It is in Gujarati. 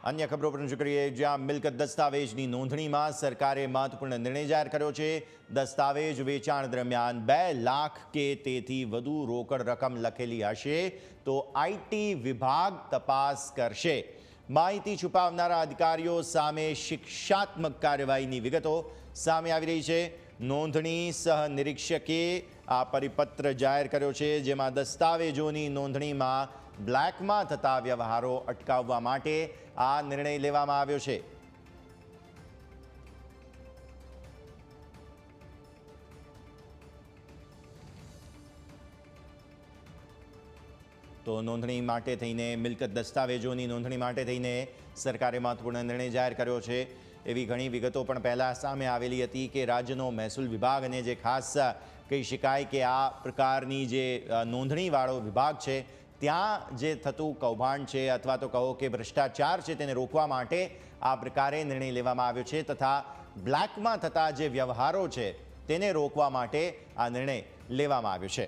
अन्य खबरों पर नजर કરીએ જ્યાં મિલકત દસ્તાવેજની નોંધણીમાં સરકારે મહત્વપૂર્ણ નિર્ણય જાહેર કર્યો છે। દસ્તાવેજ વેચાણ દરમિયાન 2 લાખ કે તેથી વધુ રોકડ રકમ લખેલી હશે તો આઈટી વિભાગ તપાસ કરશે। માહિતી છુપાવનારા અધિકારીઓ સામે શિક્ષાત્મક કાર્યવાહીની વિગતો સામે આવી રહી છે। નોંધણી સહ નિરીક્ષકે આ પરિપત્ર જાહેર કર્યો છે, જેમાં દસ્તાવેજોની નોંધણીમાં બ્લેકમાં થતા વ્યવહારો અટકાવવા માટે આ નિર્ણય લેવામાં આવ્યો છે। તો નોંધણી માટે થઈને મિલકત દસ્તાવેજોની નોંધણી માટે થઈને સરકારે મહત્વપૂર્ણ નિર્ણય જાહેર કર્યો છે। એવી ઘણી વિગતો પણ પહેલાં સામે આવેલી હતી કે રાજ્યનો મહેસૂલ વિભાગ અને જે ખાસ કહી શકાય કે આ પ્રકારની જે નોંધણીવાળો વિભાગ છે ત્યાં જે થતું કૌભાંડ છે અથવા તો કહો કે ભ્રષ્ટાચાર છે તેને રોકવા માટે આ પ્રકારે નિર્ણય લેવામાં આવ્યો છે તથા બ્લેકમાં થતા જે વ્યવહારો છે તેને રોકવા માટે આ નિર્ણય લેવામાં આવ્યો છે।